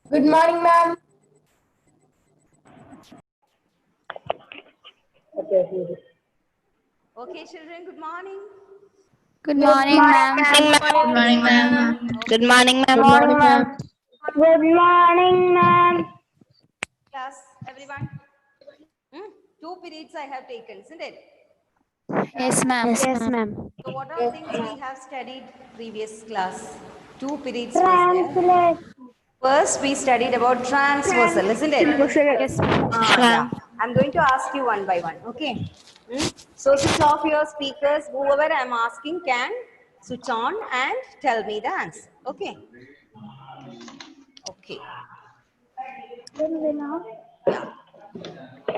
Good morning, ma'am. Okay, children, good morning. Good Good morning, morning, ma'am. ma'am. Good morning, ma'am. Okay, Good morning, Good ma'am. morning, ma'am. Good morning, ma'am. class, everyone. Two periods I have taken, isn't it? Yes, ma'am. Yes, ma'am. So, what are Yes, things we ma'am. have studied previous class? Two periods was there. Translate. First, we studied about transversal, isn't it? Yes, ma'am. Yes, Yeah. ma'am. I'm going to ask you one by one. Okay. So, switch off your speakers. Whoever I'm asking can switch on and tell me the answer. Okay. Okay. Yeah.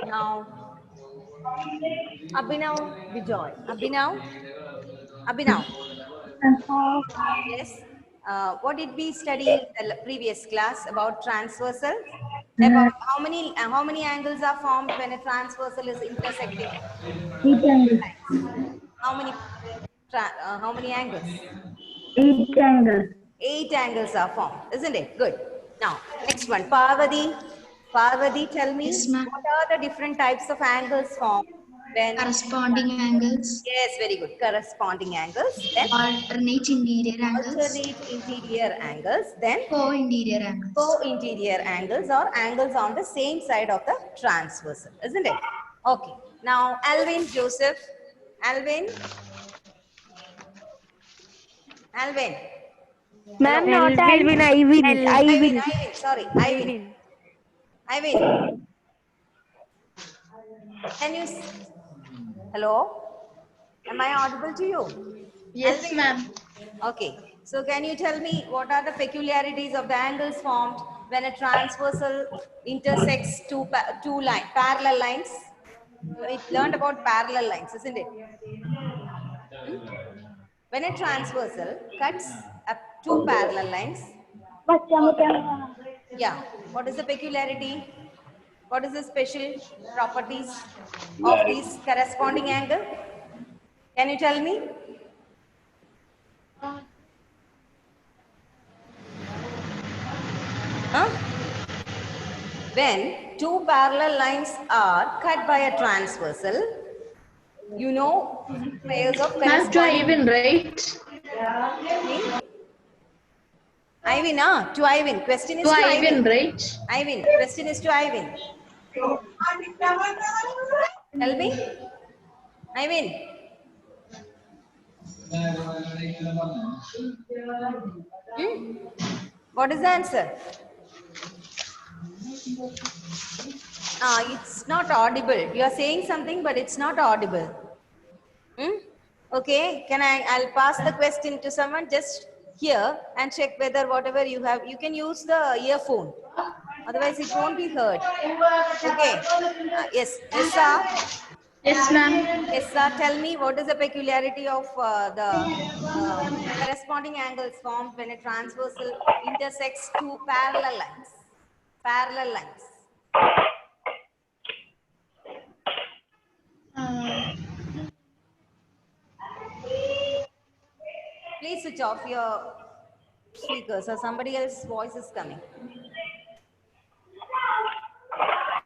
Now, Abhinav Bijoy. Abhinav. Yes. What did we study in the previous class about transversal? About how many angles are formed when a transversal is intersecting? How many how many angles? Each angle. 8 angles are formed, isn't it? Good. Now, next one, Parvati. Parvati, tell me Yes, ma'am. what are the different types of angles formed when? Corresponding angles, Yes, very good. Corresponding angles. Then alternate interior angles, alternate interior angles. Then co-interior angles. co-interior angles or angles on the same side of the transversal, isn't it? Okay. Now, Alvin Joseph. Alvin. Alvin. Hello. Ma'am, not Alvin, Ivan. Ivan. Ivan. Ivan. Sorry. Ivan. Ivan. Can you? Hello. Am I audible to you? Yes, Alvin. ma'am. Okay. So can you tell me what are the peculiarities of the angles formed when a transversal intersects two parallel lines? We learned about parallel lines, isn't it? When a transversal cuts up two parallel lines, yeah, what is the peculiarity? What is the special properties of these corresponding angle? Can you tell me? Huh? When two parallel lines are cut by a transversal, you know pairs of Ma'am, to corresponding. Ivan, right? Me? Ivan, to Ivan. Question To is to Ivan, Ivan. right? Ivan, question is to Ivan. Tell me. Ivan, what is the answer? It's not audible. You are saying something, but it's not audible. Hmm? Okay, I'll pass the question to someone just here and check whether whatever you have, you can use the earphone. Otherwise, it won't be heard. Okay. Yes, Essa. Yes, ma'am. Essa, tell me what is the peculiarity of the corresponding angles formed when a transversal intersects two parallel lines? Parallel lines. Uh, Please switch off your speakers or somebody else's voice is coming.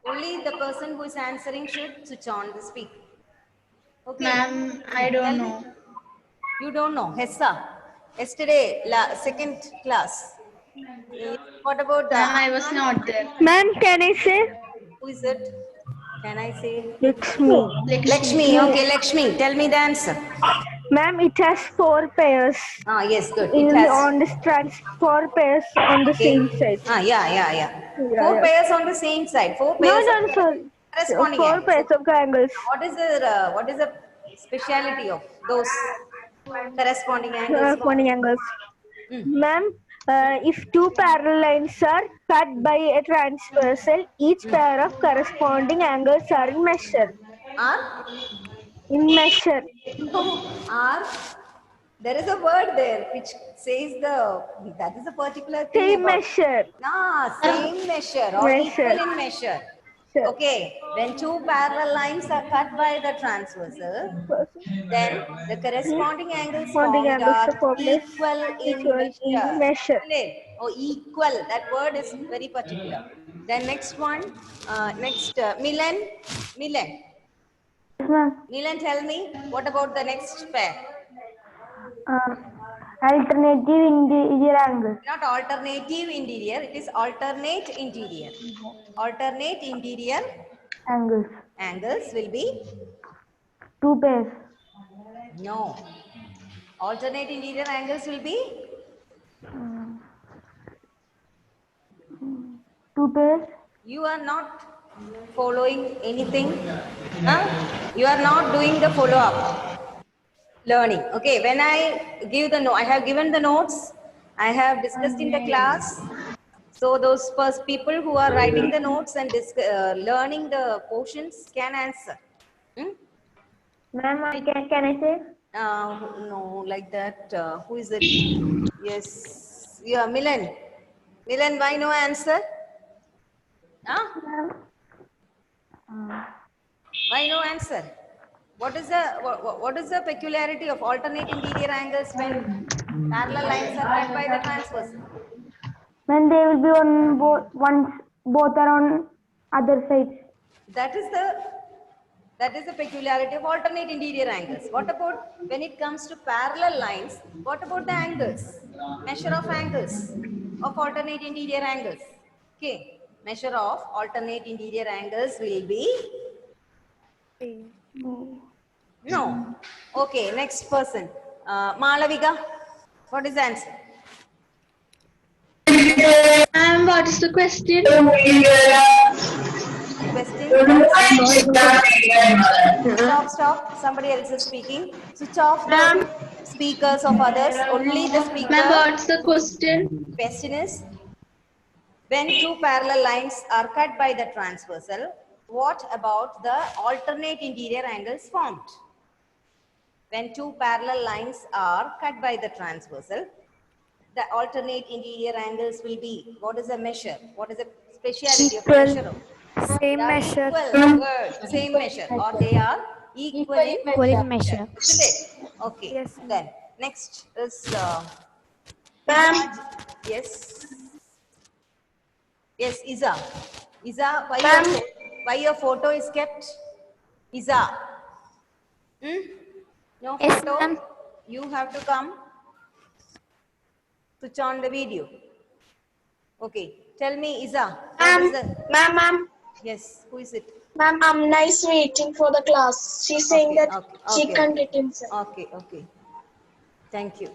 Only the person who is answering should switch on the speaker. Okay. ma'am, I Tell don't me. know. You don't know. Hessa. Yesterday, second class. What about Ma'am, I was Anand? not there. Ma'am, can I say? Who is it? Can I say? Lakshmi. Lakshmi. Lakshmi. Okay, Lakshmi. Tell me the answer. Ma'am, it has four pairs. Yes, good. It In has. on the strands, four pairs on the Okay. same side. Yeah. Yeah, Four yeah. pairs on the same side. Four No, pairs of no, sorry. corresponding Four angles. pairs of angles. What is the speciality of those corresponding angles Corresponding formed? angles. Ma'am, if two parallel lines are cut by a transversal, each pair of corresponding angles are in measure. Are In measure. are there is a word there which says that is a particular thing Same about measure. same measure or equal Measure. in measure. Sure. Okay, when two parallel lines are cut by the transversal, then the corresponding angles Corresponding formed angles are are formed as equal in equal measure. in measure. Isn't it? Oh, equal. That word is very particular. Then next one, Milan. Milan. Yes, ma'am. Milan, tell me, what about the next pair? Alternative interior angles. Not alternative interior, it is alternate interior. Alternate interior Angles. angles will be, Two pairs. no. Alternate interior angles will be, Two pairs. you are not following anything. Huh? You are not doing the follow-up learning. Okay, when I give the note, I have given the notes, I have discussed in the class. So those people who are writing the notes and learning the portions can answer. Hmm? Ma'am, can I say? No, like that. Who is it? Yes, yeah, Milan. Milan, why no answer? Huh? Why no answer? What is the peculiarity of alternate interior angles when parallel lines are cut by the transversal? When they will be on both are on other sides. That is the peculiarity of alternate interior angles. What about when it comes to parallel lines? What about the angles? Measure of angles of alternate interior angles. Okay, measure of alternate interior angles will be, no. Okay, next person. Malavika, what is the answer? And what is the question? Question? Stop. Somebody else is speaking. Switch off the speakers of others. Only the Ma'am, speaker. what's the question? Question is, when two parallel lines are cut by the transversal, what about the alternate interior angles formed? When two parallel lines are cut by the transversal, the alternate interior angles will be, what is the measure? What is the speciality of the measure? They Same are measure. equal. Good. Same measure. Or they are equal in Equal in measure. measure. Isn't it? Okay. Yes, ma'am. Then next is Isa. Yes. Yes, Isa. Isa, why your photo is kept? Isa. Hmm? No Yes, photo? ma'am. You have to come. Switch on the video. Okay. Tell me, Isa. What is the... Ma'am, Yes, who is it? ma'am, Amna is waiting for the class. She's saying that she Okay. can't return, sir. Okay. Thank you.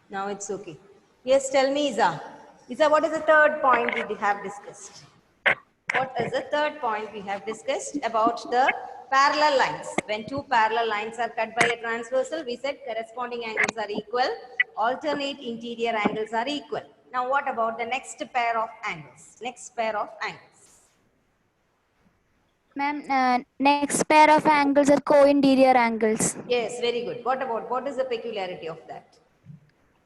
Now it's okay. Yes, tell me, Isa. Isa, what is the third point we have discussed? What is the third point we have discussed about the parallel lines? When two parallel lines are cut by a transversal, we said corresponding angles are equal, alternate interior angles are equal. Now, what about the next pair of angles? Next pair of angles. Ma'am, next pair of angles are co-interior angles. Yes, very good. What is the peculiarity of that?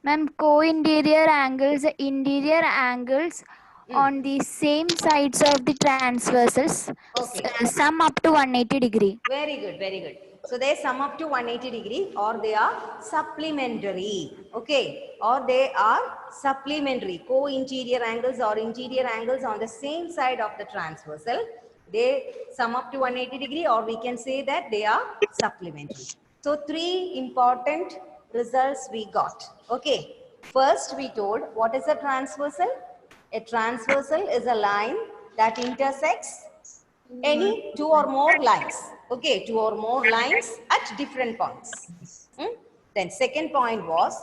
Ma'am, co-interior angles, the interior angles on the same sides of the transversals Okay. sum up to 180 degree. Very good. So they sum up to 180 degree or they are supplementary. Okay. Or they are supplementary. Co-interior angles or interior angles on the same side of the transversal. They sum up to 180 degree or we can say that they are supplementary. So three important results we got. Okay. First we told what is a transversal? A transversal is a line that intersects any two or more lines. Okay, two or more lines at different points. Then second point was,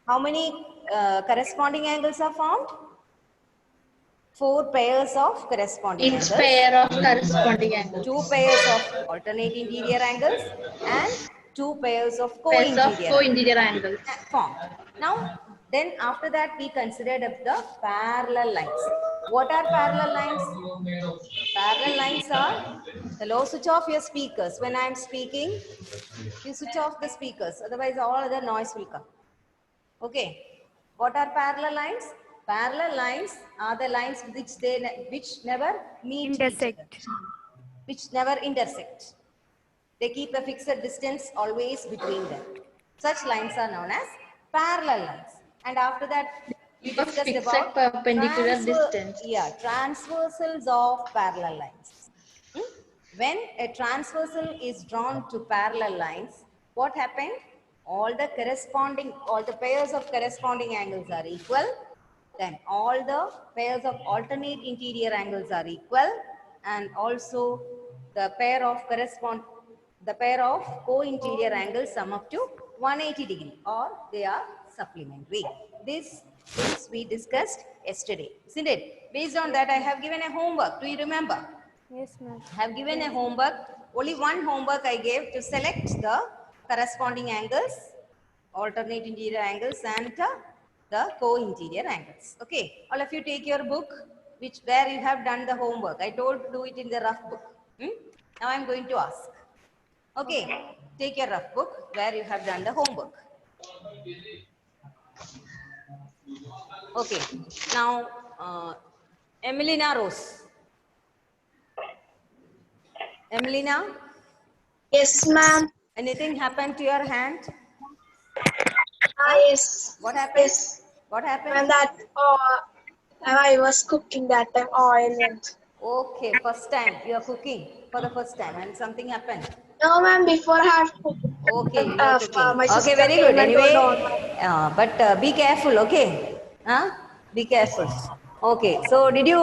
how many corresponding angles are formed? 4 pairs of corresponding Each angles. pair of corresponding angles. 2 pairs of alternate interior angles and 2 pairs of Pairs of co-interior co-interior angles. formed. Now, then after that we considered the parallel lines. What are parallel lines? Parallel lines are, hello, switch off your speakers. When I am speaking, you switch off the speakers, otherwise all other noise will come. Okay. What are parallel lines? Parallel lines are the lines which never meet each other, Intersect. which never intersect. They keep a fixed distance always between them. Such lines are known as parallel lines. And after that, we A discussed fixed about perpendicular distance. transversals of parallel lines. Hmm? When a transversal is drawn to parallel lines, what happened? All the pairs of corresponding angles are equal. Then all the pairs of alternate interior angles are equal, and also the pair of co-interior angles sum up to 180 degree, or they are supplementary. This things we discussed yesterday, isn't it? Based on that, I have given a homework. Do you remember? Yes, ma'am. I have given a homework. Only one homework I gave to select the corresponding angles, alternate interior angles, and the co-interior angles. Okay, all of you take your book, where you have done the homework. I told to do it in the rough book. Now I am going to ask. Okay, take your rough book where you have done the homework. Okay, now Emelina Rose. Emelina, Yes, ma'am. anything happened to your hand? Yes. What happened? Yes. What happened? And that I was cooking that time oil went. Okay, first time you are cooking for the first time and something happened. No, ma'am. Before I have cooked. Okay, you are cooking. My Okay, sister very came good. and told Anyway, on. but be careful, okay? Huh? Be careful. Okay, so did you,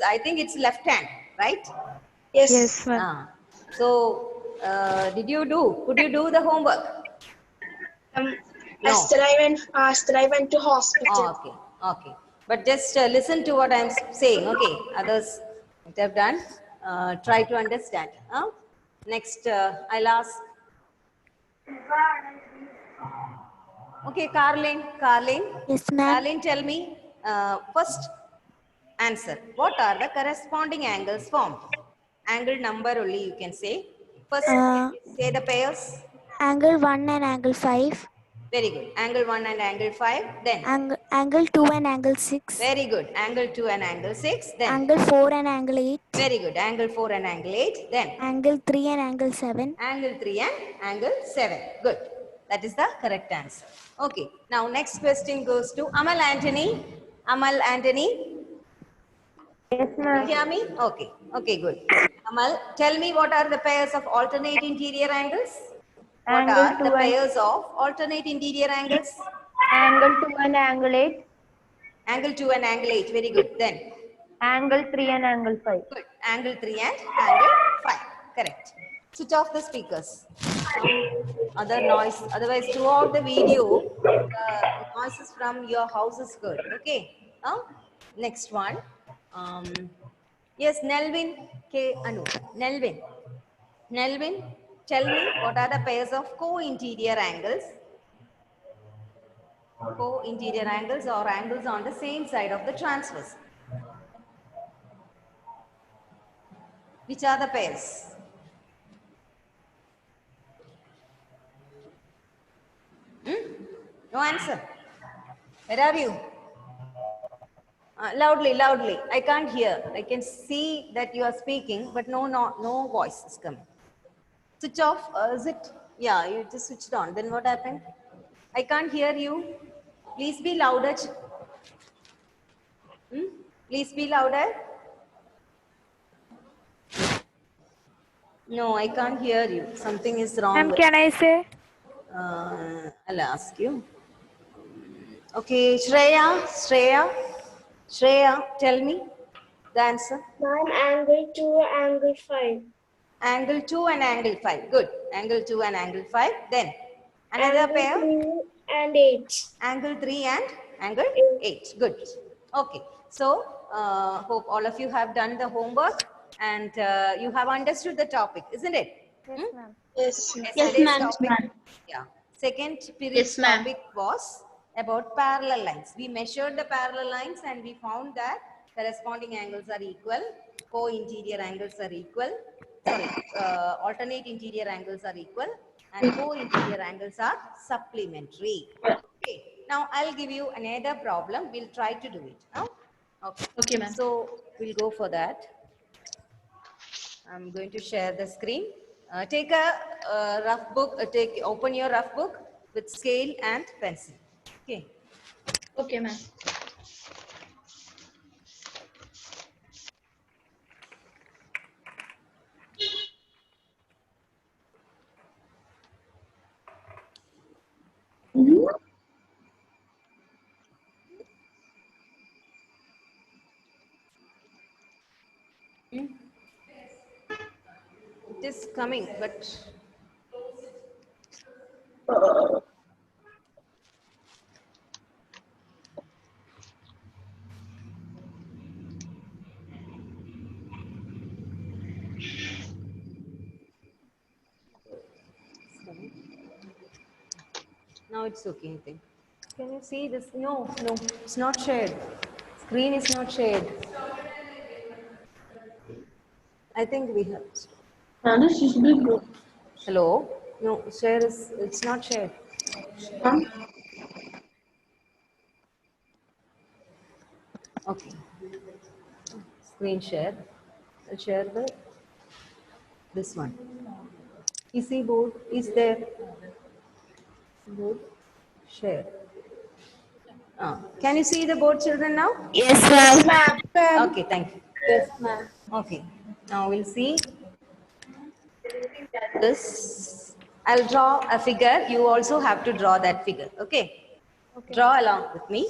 I think it's left hand, right? Yes. So, could you do the homework? No. Yesterday I went to hospital. Okay, okay. But just listen to what I'm saying, okay? Others might have done. Try to understand. Next, I'll ask. Okay, Carlin. Yes, ma'am. Carlin, tell me, first answer. What are the corresponding angles formed? Angle number only you can say. First, say the pairs. Angle 1 and angle 5. Very good. Angle 1 and angle 5. Then. Angle 2 and angle 6. Very good. Angle 2 and angle 6. Then. Angle 4 and angle 8. Very good. Angle 4 and angle 8. Then. Angle 3 and angle 7. Angle 3 and angle 7. Good. That is the correct answer. Okay. Now next question goes to Amal Anthony. Amal Anthony. Yes, ma'am. You hear me? Okay. Okay, good. Amal, tell me what are the pairs of alternate interior angles? What Angle are 2 the and pairs of alternate interior angles? angle 2 and angle 8. Angle 2 and angle 8. Very good. Then. Angle 3 and angle 5. Good. Angle 3 and angle 5. Correct. Switch off the speakers. Other noise. Otherwise, throughout the video, the noises from your house is good. Okay. Next one. Yes, Nelvin K. Anu. Nelvin, tell me what are the pairs of co-interior angles? Co-interior angles or angles on the same side of the transverse. Which are the pairs? No answer. Where are you? Loudly. I can't hear. I can see that you are speaking, but no voice is coming. Switch off. Is it? Yeah, you just switched on. Then what happened? I can't hear you. Please be louder. Please be louder. No, I can't hear you. Something is wrong. Ma'am, can I say? I'll ask you. Okay, Shreya, tell me the answer. Ma'am, angle 2, angle 5. Angle 2 and angle 5. Good. Angle 2 and angle 5. Then another pair. 3 and 8. Angle 3 and angle 8. Good. Okay. So, hope all of you have done the homework and you have understood the topic, isn't it? Yes, ma'am. Yes. Yesterday's topic, yeah. Second period Yes, ma'am. topic was about parallel lines. We measured the parallel lines and we found that corresponding angles are equal, co-interior angles are equal, sorry, alternate interior angles are equal, and co-interior angles are supplementary. Okay. Now I'll give you another problem. We'll try to do it. No? Okay. Okay, ma'am. So we'll go for that. I'm going to share the screen. Take a rough book. Open your rough book with scale and pencil. Okay. Okay, ma'am. It is coming, but now it's okay, I think. Can you see this? No, it's not shared. Screen is not shared. I think we have. Hello? No, it's not shared. Okay. Screen share. I'll share this one. PC board is there. Board share. Can you see the board, children, now? Yes, ma'am. Okay, thank you. Yes, ma'am. Okay. Now we'll see this. I'll draw a figure. You also have to draw that figure. Okay? Draw along with me.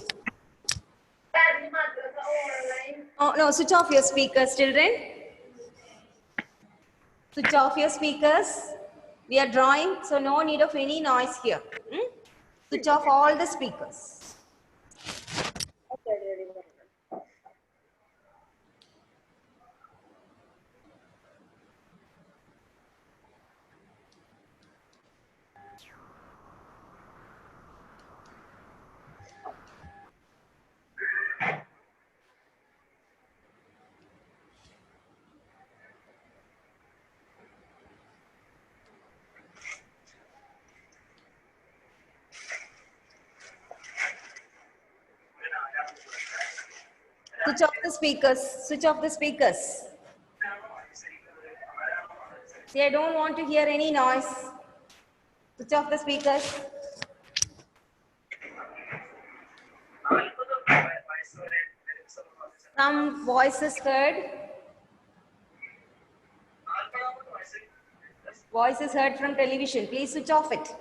Oh, no, switch off your speakers, children. Switch off your speakers. We are drawing, so no need of any noise here. Switch off all the speakers. Switch off the speakers. Switch off the speakers. See, I don't want to hear any noise. Switch off the speakers. Some voices heard. Voices heard from television. Please switch off it.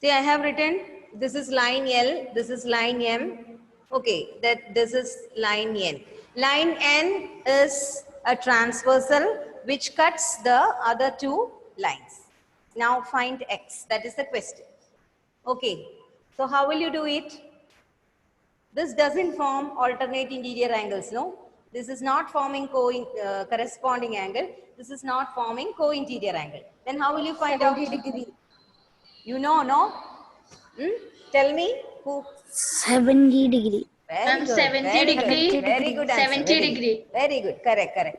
See, I have written, this is line L, this is line M. Okay, this is line N. Line N is a transversal which cuts the other two lines. Now find X, that is the question. Okay, so how will you do it? This doesn't form alternate interior angles, no? This is not forming corresponding angle. This is not forming co-interior angle. Then how will you find out? You know, no? Tell me who? 70 degree. Very Ma'am, good. 70 very degree. Good. Very good answer. 70 very degree. Good. Very good. Correct.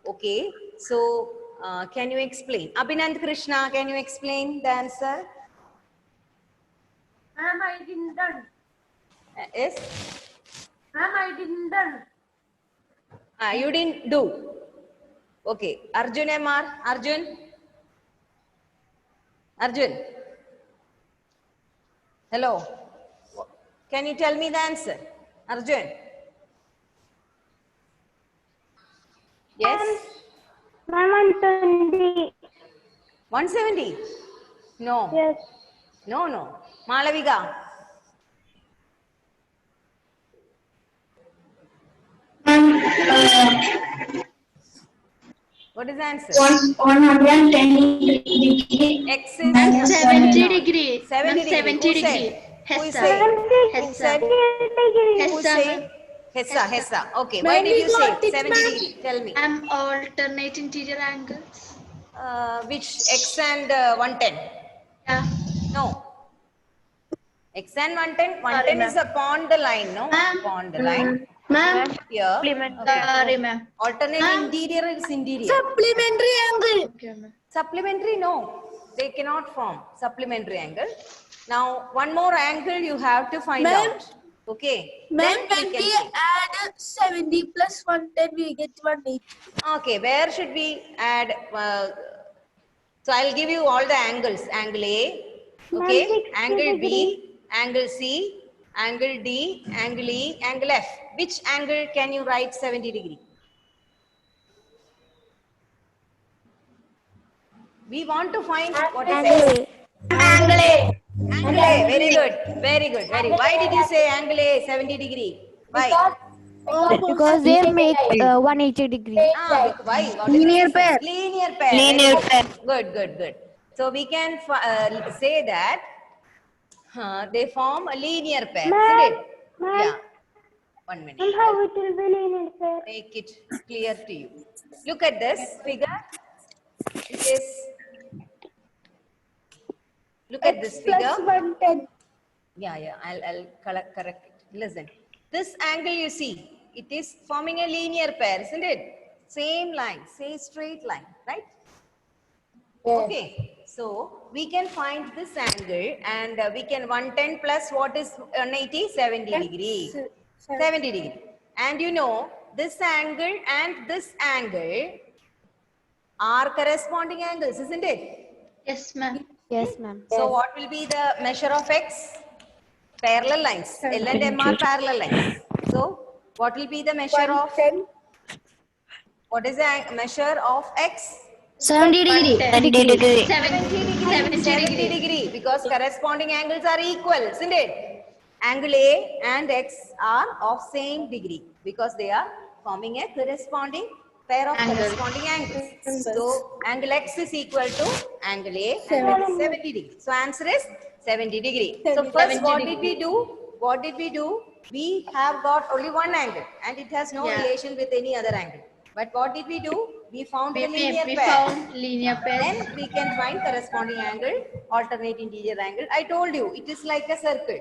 Okay. So, can you explain? Abhinand Krishna, can you explain the answer? Ma'am, I didn't done. Yes? Ma'am, I didn't done. You didn't do. Okay. Arjun MR. Arjun. Hello. Can you tell me the answer? Arjun. Yes? Ma'am, 120. 170? No. Yes. No. Malavika. What is the answer? 110 degree. X is Ma'am, 70 no. degree. 70 Ma'am, degree. 70 Who degree. said? Who is Hessa. saying? Who Hessa. said? Who Hessa, say? Hessa. Okay. Why did you say 70 degree? Tell me. I'm alternate interior angles. Which X and 110? Yeah. No. X and 110. 110 is upon the line, no? Upon the line. Ma'am. Here. Sorry, ma'am. Alternate interior is interior. Supplementary angle. Okay, ma'am. Supplementary, no. They cannot form supplementary angle. Now, one more angle you have to find out. Okay. Ma'am, Then when we can we see. add 70 plus 110, we get 180. Okay, where should we add? So I'll give you all the angles. Angle A, okay, 60 angle B, degree. angle C, angle D, angle E, angle F. Which angle can you write 70 degree? We want to find what is X. Angle A. Angle A, very good, very good, very. Why did you say angle A 70 degree? Why? Because they make 180 degree. Why? What is Linear the reason? pair. Linear pair. Linear Very pair. good, good, good. So we can say that they form a linear pair, Ma'am, isn't it? ma'am. Yeah. 1 minute. And how it will be linear pair? Make it clear to you. Look at this figure. It is. Look at this figure. Plus 110. Yeah. I'll correct it. Listen. This angle you see, it is forming a linear pair, isn't it? Same line, say straight line, right? Okay. So we can find this angle and we can 110 plus what is 180? 70 degree. 70 degree. And you know, this angle and this angle are corresponding angles, isn't it? Yes, ma'am. Yes, ma'am. So what will be the measure of X? Parallel lines. L and M are parallel lines. So what will be the measure of? What is the measure of X? 70 degree. 70 degree. 70 degree because corresponding angles are equal, isn't it? Angle A and X are of same degree because they are forming a corresponding pair of corresponding angles. So angle X is equal to angle A and X 70 degree. So answer is 70 degree. So first what did we do? What did we do? We have got only one angle and it has no relation with any other angle. But what did we do? We found the linear We pair. found linear pair. Then we can find corresponding angle, alternate interior angle. I told you, it is like a circle.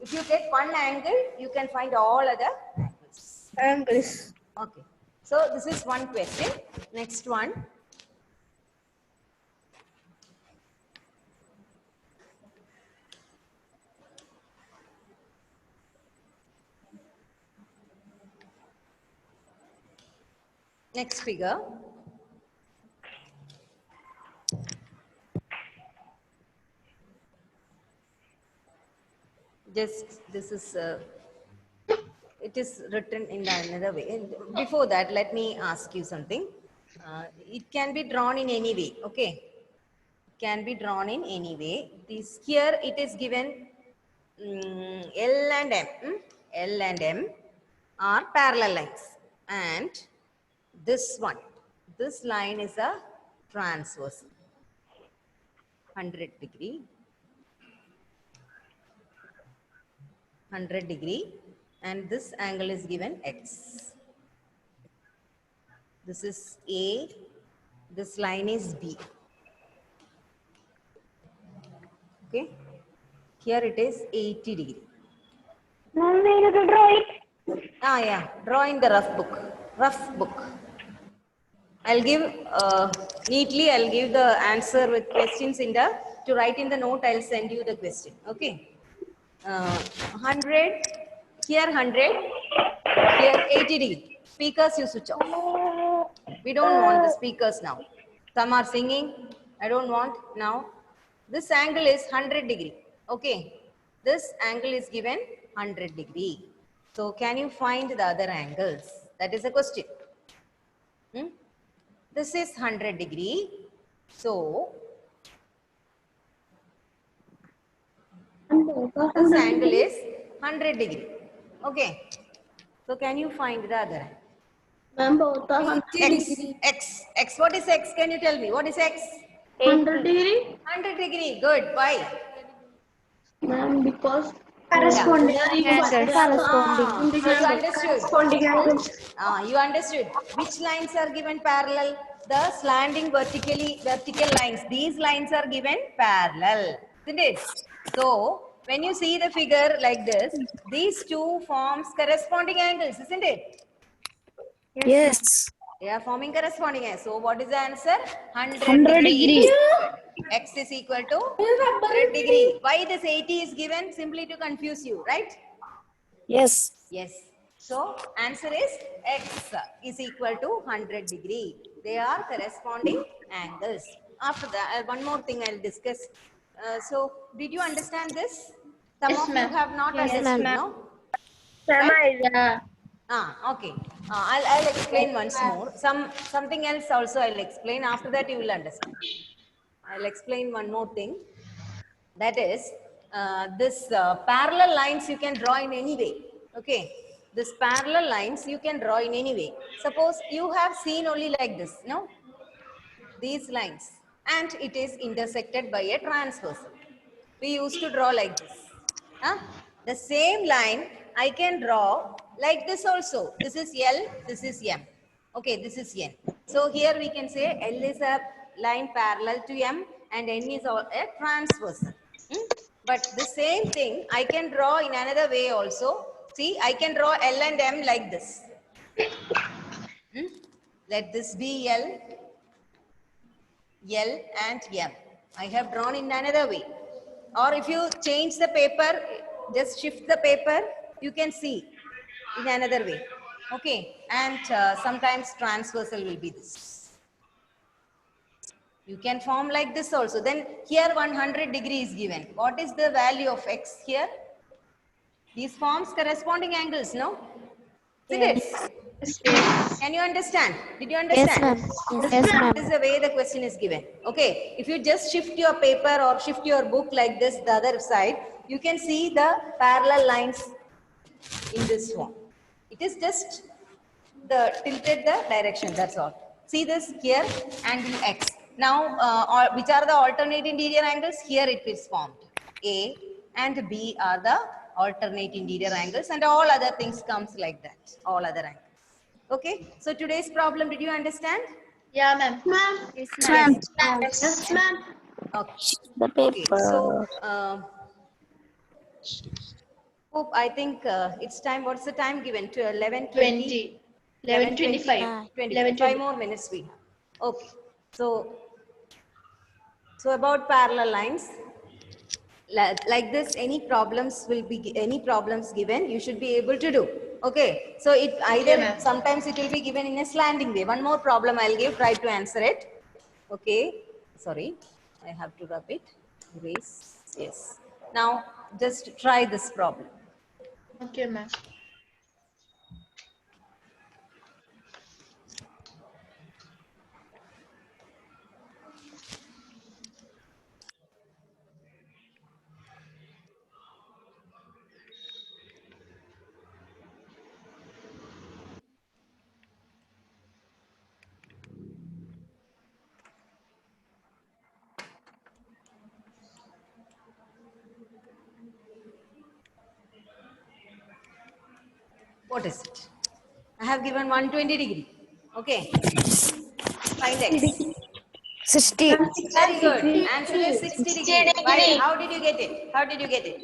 If you get one angle, you can find all other angles. Okay. So this is one question. Next one. Next figure. Just this is it is written in another way. And before that, let me ask you something. It can be drawn in any way. Okay, it can be drawn in any way. This here it is given L and M. L and M are parallel lines, and this one, this line is a transverse, 100 degree. 100 degree and this angle is given X. This is A, this line is B. Okay, here it is 80 degree. Ma'am, we need to draw it. Yeah, draw in the rough book. I'll give neatly, I'll give the answer with questions in the, to write in the note, I'll send you the question. Okay. 100, here 100, here 80 degree. Speakers you switch off. We don't want the speakers now. Some are singing. I don't want now. This angle is 100 degree. Okay. This angle is given 100 degree. So can you find the other angles? That is a question. This is 100 degree. So this angle is 100 degree. Okay. So can you find the other angle? Ma'am, both are X. What is X? Can you tell me? What is X? 100 degree. 100 degree. Good. Why? Ma'am, because Corresponding. So you understood. You understood. Which lines are given parallel? The slanting vertical lines. These lines are given parallel. Isn't it? So when you see the figure like this, these two forms corresponding angles, isn't it? Yes. They are forming corresponding angles. So what is the answer? 100 100 degrees. degree. X is equal to 100 degree. Why this 80 is given? Simply to confuse you, right? Yes. Yes. So answer is X is equal to 100 degree. They are corresponding angles. After that, one more thing I'll discuss. So did you understand this? Some Yes, of you ma'am. have not understood, no? Ma'am, Yeah. Okay. I'll explain once more. Something else also I'll explain. After that you will understand. I'll explain one more thing. That is, this parallel lines you can draw in any way. Okay. This parallel lines you can draw in any way. Suppose you have seen only like this, no? These lines, and it is intersected by a transversal. We used to draw like this. Huh? The same line I can draw like this also. This is L, this is M. Okay, this is N. So here we can say L is a line parallel to M and N is a transversal. Hmm? But the same thing I can draw in another way also. See, I can draw L and M like this. Hmm? Let this be L, L and M. I have drawn in another way. Or if you change the paper, just shift the paper, you can see in another way. Okay. And sometimes transversal will be this. You can form like this also. Then here 100 degree is given. What is the value of X here? These forms corresponding angles, no? Isn't it? Can you understand? Did you understand? This is the way the question is given. Okay. If you just shift your paper or shift your book like this, the other side, you can see the parallel lines in this form. It is just the tilted the direction. That's all. See this here, angle X. Now, which are the alternate interior angles? Here it is formed. A and B are the alternate interior angles, and all other things comes like that. All other angles. Okay, so today's problem, did you understand? Yeah, ma'am. Yes, ma'am. yes, ma'am. Okay, The okay. paper. So, hope I think it's time. What's the time given? To 11:20? 20. 11:25. 5 more minutes we have. Okay, so about parallel lines. Like this, any problems given, you should be able to do. Okay, so it either ma'am. sometimes it will be given in a slanting way. One more problem I'll give, try to answer it. Okay, sorry, I have to rub it, erase, yes. Now just try this problem. Okay, ma'am. What is it? I have given 120 degree. Okay, find X. 60. Very good. Answer is 60 degree. Why? How did you get it? How did you get it?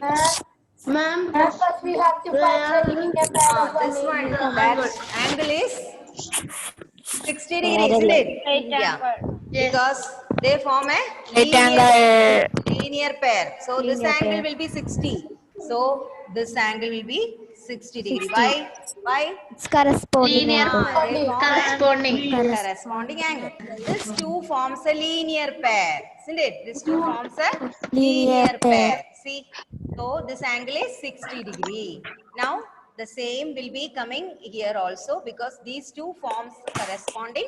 Ma'am, first we have to find the linear pair of This one, one that angle is 60 degree, isn't it? Yeah. Yes. Because they form a Right angle. linear pair. So this angle will be 60. So this angle will be 60 degree. Why? Why? It's corresponding Linear. angle. They form Corresponding. a corresponding angle. This two forms a linear pair, isn't it? This two forms a linear pair. See, so this angle is 60 degree. Now the same will be coming here also because these two forms corresponding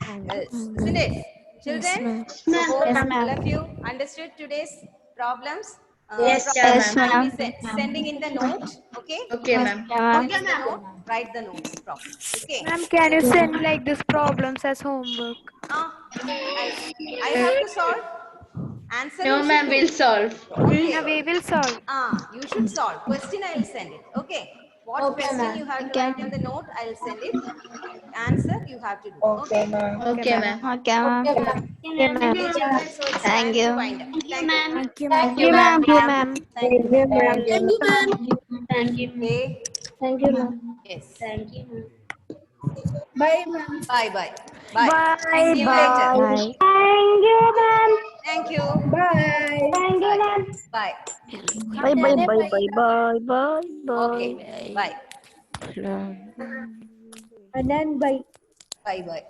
angles, isn't it? Children, so hope all of you understood today's problems. Yes, Problems ma'am. I'll be sending in the note. Okay. Okay, ma'am. Okay, ma'am. Write the notes properly. Okay. Ma'am, can you send like this problems as homework? I have to solve. Answer No, you ma'am, should do. we'll solve. Okay. We will solve. You should solve. Question I will send it. Okay. What Okay, question ma'am. you have to write in the note, I'll send it. Answer you have to do. Okay. Okay, ma'am. Okay, ma'am. Okay, ma'am. Okay, children. So it's time to wind up. Thank you. Thank you, Thank ma'am. you, ma'am. Thank you. Thank you, ma'am. Thank you. Okay. Thank you, ma'am. Yes. Thank you, ma'am. Bye, ma'am. Bye bye. Bye. Bye, See you bye. later. Bye. Thank you, ma'am. Thank you. Bye. Thank you, Bye. ma'am. Bye. Bye bye bye bye bye bye bye. Okay. Bye. And then bye. Bye bye.